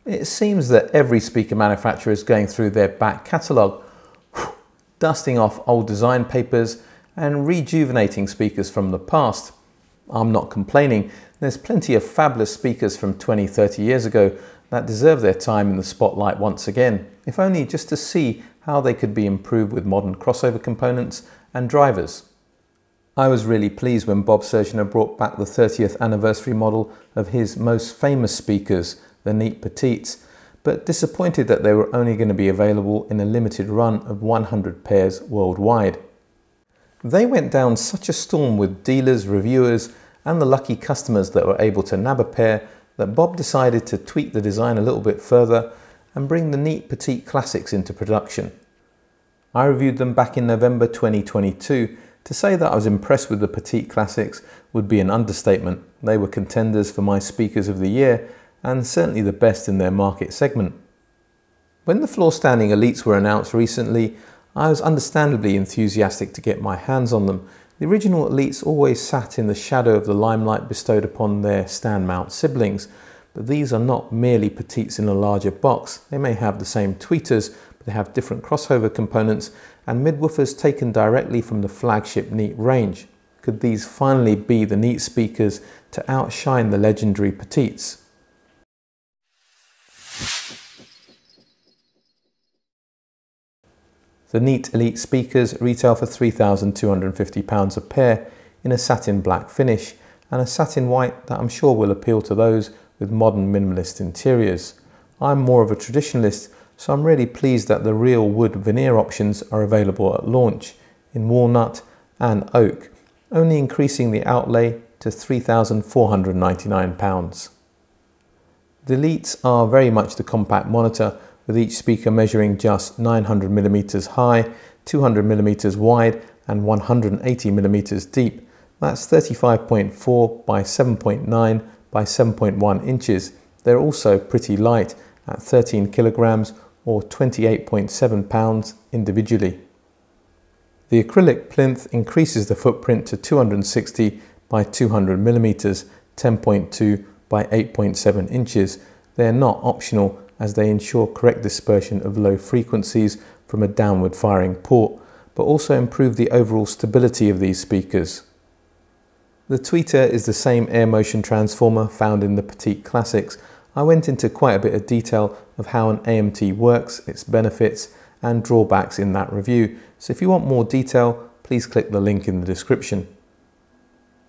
It seems that every speaker manufacturer is going through their back catalogue, dusting off old design papers and rejuvenating speakers from the past. I'm not complaining. There's plenty of fabulous speakers from 20-30 years ago that deserve their time in the spotlight once again, if only just to see how they could be improved with modern crossover components and drivers. I was really pleased when Bob Surgener brought back the 30th anniversary model of his most famous speakers, the neat Petites, but disappointed that they were only going to be available in a limited run of 100 pairs worldwide. They went down such a storm with dealers, reviewers and the lucky customers that were able to nab a pair that Bob decided to tweak the design a little bit further and bring the neat Petite Classics into production. I reviewed them back in November 2022. To say that I was impressed with the Petite Classics would be an understatement. They were contenders for my speakers of the year and certainly the best in their market segment. When the floor standing Elites were announced recently, I was understandably enthusiastic to get my hands on them. The original Elites always sat in the shadow of the limelight bestowed upon their stand mount siblings, but these are not merely Petites in a larger box. They may have the same tweeters, but they have different crossover components and mid-woofers taken directly from the flagship Neat range. Could these finally be the Neat speakers to outshine the legendary Petites? The Neat Elite speakers retail for £3,250 a pair in a satin black finish and a satin white that I'm sure will appeal to those with modern minimalist interiors. I'm more of a traditionalist, so I'm really pleased that the real wood veneer options are available at launch in walnut and oak, only increasing the outlay to £3,499. The Elites are very much the compact monitor, with each speaker measuring just 900mm high, 200mm wide and 180mm deep. That's 35.4 by 7.9 by 7.1 inches. They're also pretty light at 13 kilograms or 28.7 pounds individually. The acrylic plinth increases the footprint to 260 by 200mm, 10.2 by 8.7 inches. They're not optional, as they ensure correct dispersion of low frequencies from a downward firing port, but also improve the overall stability of these speakers. The tweeter is the same air motion transformer found in the Petite Classics. I went into quite a bit of detail of how an AMT works, its benefits and drawbacks in that review, so if you want more detail, please click the link in the description.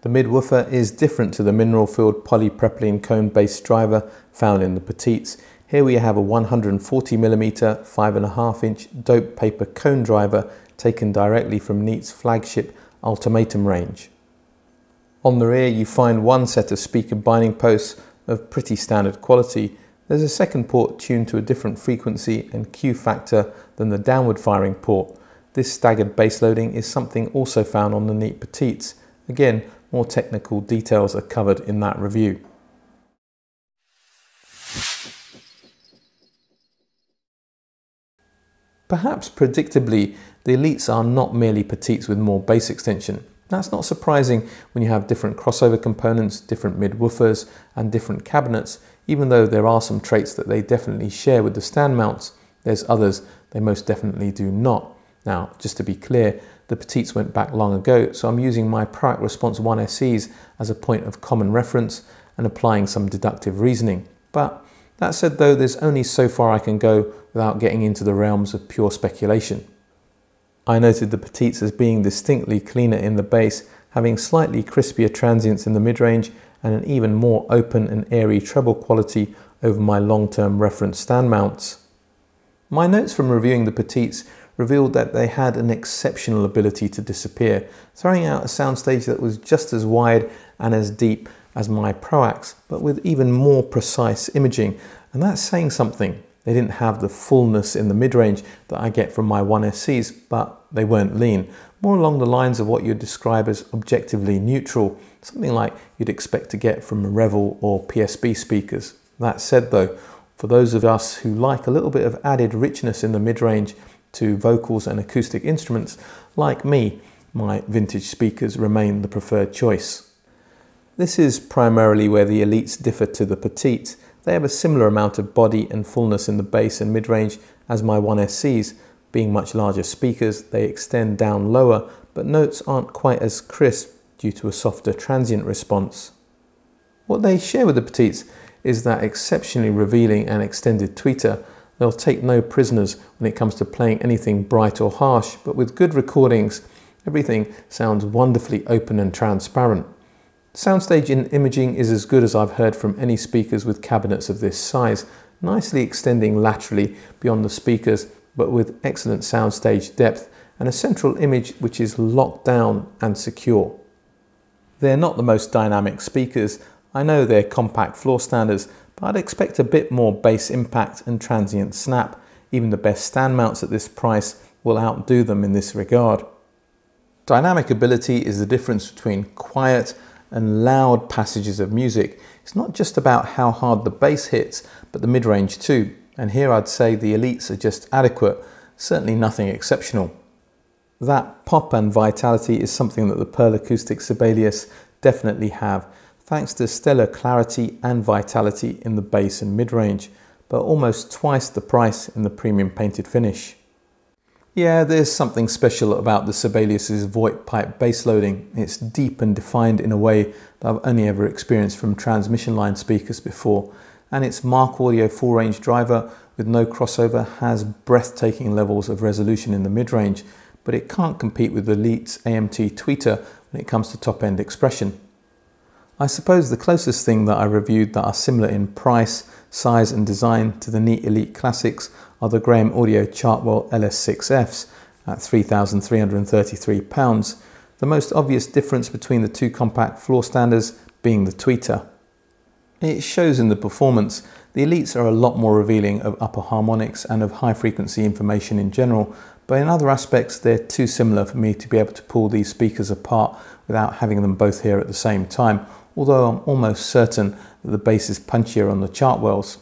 The mid-woofer is different to the mineral-filled polypropylene cone-based driver found in the Petites. Here we have a 140mm 5.5-inch dope paper cone driver taken directly from Neat's flagship Ultimatum range. On the rear you find one set of speaker binding posts of pretty standard quality. There's a second port tuned to a different frequency and Q factor than the downward firing port. This staggered base loading is something also found on the Neat Petites. Again, more technical details are covered in that review. Perhaps predictably, the Elites are not merely Petites with more bass extension. That's not surprising when you have different crossover components, different mid-woofers and different cabinets, even though there are some traits that they definitely share with the stand mounts. There's others they most definitely do not. Now, just to be clear, the Petites went back long ago, so I'm using my Proact Response 1 SEs as a point of common reference and applying some deductive reasoning. But that said though, there's only so far I can go without getting into the realms of pure speculation. I noted the Petites as being distinctly cleaner in the bass, having slightly crispier transients in the mid-range and an even more open and airy treble quality over my long-term reference stand mounts. My notes from reviewing the Petites revealed that they had an exceptional ability to disappear, throwing out a soundstage that was just as wide and as deep as my Proacts, but with even more precise imaging, and that's saying something. They didn't have the fullness in the mid-range that I get from my 1SCs, but they weren't lean, more along the lines of what you'd describe as objectively neutral, something like you'd expect to get from Revel or PSB speakers. That said though, for those of us who like a little bit of added richness in the mid-range to vocals and acoustic instruments, like me, my vintage speakers remain the preferred choice. This is primarily where the Elites differ to the Petites. They have a similar amount of body and fullness in the bass and mid-range as my 1SCs. Being much larger speakers, they extend down lower, but notes aren't quite as crisp due to a softer transient response. What they share with the Petites is that exceptionally revealing and extended tweeter. They'll take no prisoners when it comes to playing anything bright or harsh, but with good recordings, everything sounds wonderfully open and transparent. Soundstage imaging is as good as I've heard from any speakers with cabinets of this size, nicely extending laterally beyond the speakers, but with excellent soundstage depth and a central image which is locked down and secure. They're not the most dynamic speakers. I know they're compact floor standers, but I'd expect a bit more bass impact and transient snap. Even the best stand mounts at this price will outdo them in this regard. Dynamic ability is the difference between quiet and loud passages of music. It's not just about how hard the bass hits, but the mid-range too. And here I'd say the Elites are just adequate, certainly nothing exceptional. That pop and vitality is something that the Pearl Acoustics Sibelius definitely have, thanks to stellar clarity and vitality in the bass and mid-range, but almost twice the price in the premium painted finish. Yeah, there's something special about the Sibelius's VoIP pipe bass loading. It's deep and defined in a way that I've only ever experienced from transmission line speakers before, and its Mark Audio full range driver with no crossover has breathtaking levels of resolution in the mid-range, but it can't compete with the Elite's AMT tweeter when it comes to top-end expression. I suppose the closest thing that I reviewed that are similar in price, size and design to the neat Elite Classics are the Graham Audio Chartwell LS6Fs at £3,333. The most obvious difference between the two compact floor standers being the tweeter. It shows in the performance. The Elites are a lot more revealing of upper harmonics and of high frequency information in general, but in other aspects they're too similar for me to be able to pull these speakers apart without having them both here at the same time, although I'm almost certain that the bass is punchier on the Chartwells.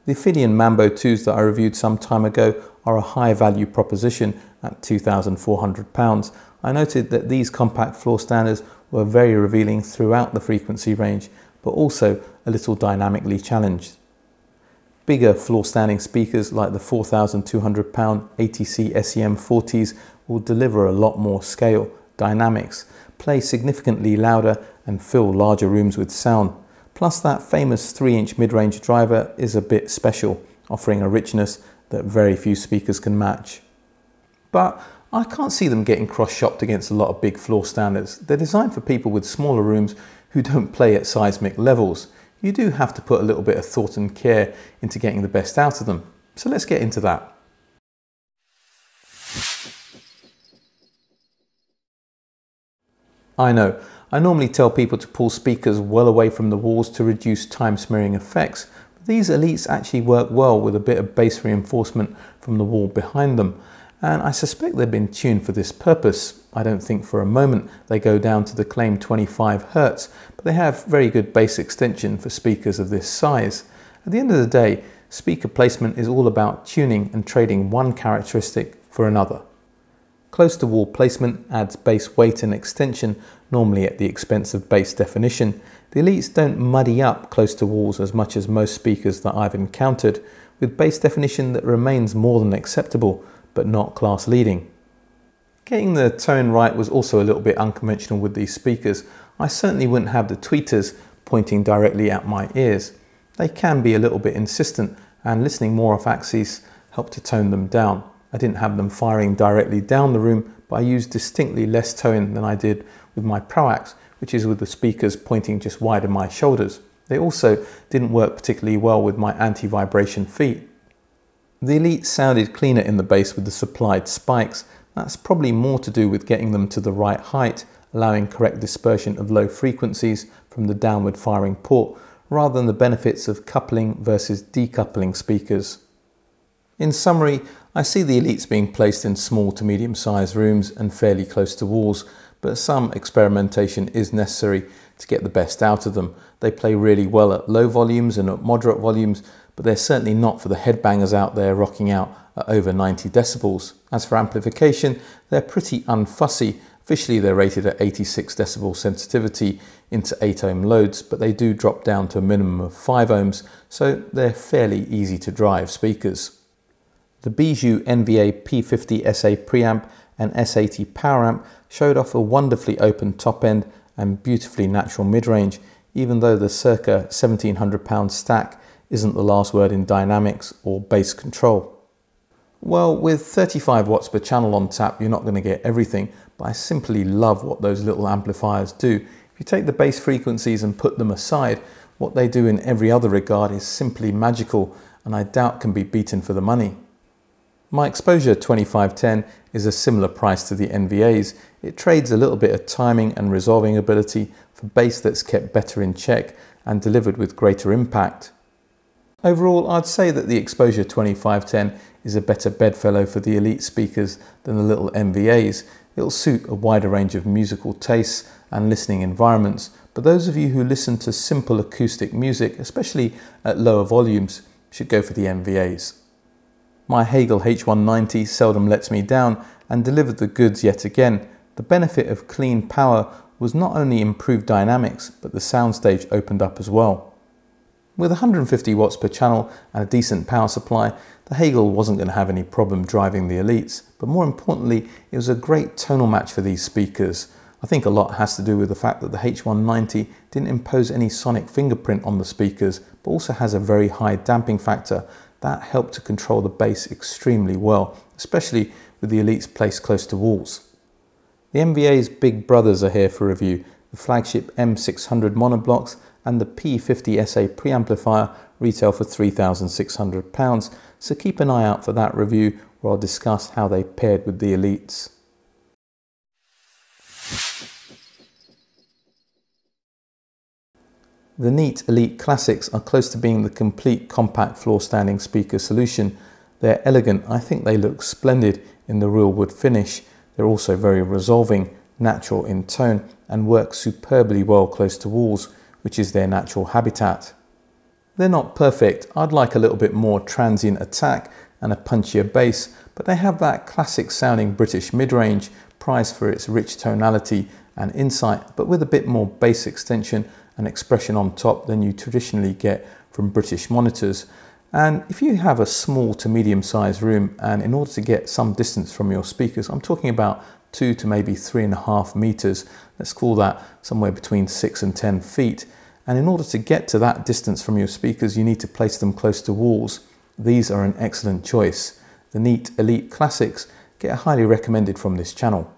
The Ophidian Mambo 2s that I reviewed some time ago are a high value proposition at £2,400. I noted that these compact floor standers were very revealing throughout the frequency range, but also a little dynamically challenged. Bigger floor standing speakers like the £4,200 ATC SEM 40s will deliver a lot more scale, dynamics, play significantly louder and fill larger rooms with sound. Plus that famous 3-inch mid-range driver is a bit special, offering a richness that very few speakers can match. But I can't see them getting cross-shopped against a lot of big floor standards. They're designed for people with smaller rooms who don't play at seismic levels. You do have to put a little bit of thought and care into getting the best out of them. So let's get into that. I know, I normally tell people to pull speakers well away from the walls to reduce time smearing effects, but these Elites actually work well with a bit of bass reinforcement from the wall behind them, and I suspect they've been tuned for this purpose. I don't think for a moment they go down to the claimed 25 Hz, but they have very good bass extension for speakers of this size. At the end of the day, speaker placement is all about tuning and trading one characteristic for another. Close to wall placement adds bass weight and extension, normally at the expense of bass definition. The Elites don't muddy up close to walls as much as most speakers that I've encountered, with bass definition that remains more than acceptable, but not class leading. Getting the tone right was also a little bit unconventional with these speakers. I certainly wouldn't have the tweeters pointing directly at my ears. They can be a little bit insistent, and listening more off axis helped to tone them down. I didn't have them firing directly down the room, but I used distinctly less tone than I did with my Proax, which is with the speakers pointing just wide of my shoulders. They also didn't work particularly well with my anti-vibration feet. The Elite sounded cleaner in the bass with the supplied spikes. That's probably more to do with getting them to the right height, allowing correct dispersion of low frequencies from the downward firing port, rather than the benefits of coupling versus decoupling speakers. In summary, I see the Elites being placed in small to medium sized rooms and fairly close to walls, but some experimentation is necessary to get the best out of them. They play really well at low volumes and at moderate volumes, but they're certainly not for the headbangers out there rocking out at over 90 decibels. As for amplification, they're pretty unfussy Officially they're rated at 86 decibel sensitivity into 8 ohm loads, but they do drop down to a minimum of 5 ohms, so they're fairly easy to drive speakers. The Bijou NVA P50 SA preamp and S80 power amp showed off a wonderfully open top end and beautifully natural mid-range, even though the circa £1,700 stack isn't the last word in dynamics or bass control. Well, with 35 watts per channel on tap, you're not going to get everything, but I simply love what those little amplifiers do. If you take the bass frequencies and put them aside, what they do in every other regard is simply magical, and I doubt can be beaten for the money. My Exposure 2510 is a similar price to the NVAs. It trades a little bit of timing and resolving ability for bass that's kept better in check and delivered with greater impact. Overall, I'd say that the Exposure 2510 is a better bedfellow for the elite speakers than the little NVAs. It'll suit a wider range of musical tastes and listening environments, but those of you who listen to simple acoustic music, especially at lower volumes, should go for the NVAs. My Hagel H190 seldom lets me down and delivered the goods yet again. The benefit of clean power was not only improved dynamics, but the soundstage opened up as well. With 150 watts per channel and a decent power supply, the Hagel wasn't going to have any problem driving the elites, but more importantly, it was a great tonal match for these speakers. I think a lot has to do with the fact that the H190 didn't impose any sonic fingerprint on the speakers, but also has a very high damping factor. That helped to control the bass extremely well, especially with the elites placed close to walls. The NVA's big brothers are here for review, the flagship M600 monoblocks and the P50 SA preamplifier retail for £3,600, so keep an eye out for that review where I'll discuss how they paired with the elites. The Neat Elite Classics are close to being the complete compact floor standing speaker solution. They're elegant, I think they look splendid in the real wood finish. They're also very resolving, natural in tone and work superbly well close to walls, which is their natural habitat. They're not perfect, I'd like a little bit more transient attack and a punchier bass, but they have that classic sounding British mid-range, prized for its rich tonality and insight, but with a bit more bass extension and expression on top than you traditionally get from British monitors. And if you have a small to medium sized room, and in order to get some distance from your speakers, I'm talking about 2 to maybe 3.5 meters, let's call that somewhere between 6 and 10 feet. And in order to get to that distance from your speakers, you need to place them close to walls. These are an excellent choice. The Neat Elite Classics get highly recommended from this channel.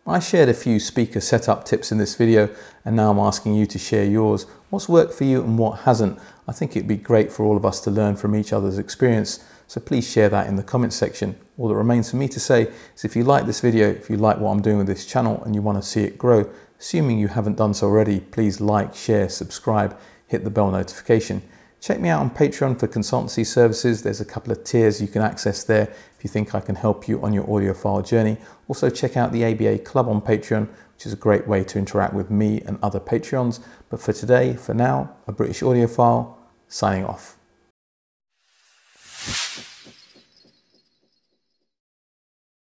I shared a few speaker setup tips in this video, and now I'm asking you to share yours. What's worked for you and what hasn't? I think it'd be great for all of us to learn from each other's experience, so please share that in the comments section. All that remains for me to say is if you like this video, if you like what I'm doing with this channel and you want to see it grow, assuming you haven't done so already, please like, share, subscribe, hit the bell notification. Check me out on Patreon for consultancy services. There's a couple of tiers you can access there if you think I can help you on your audiophile journey. Also check out the ABA Club on Patreon, which is a great way to interact with me and other Patreons. But for today, for now, a British audiophile signing off.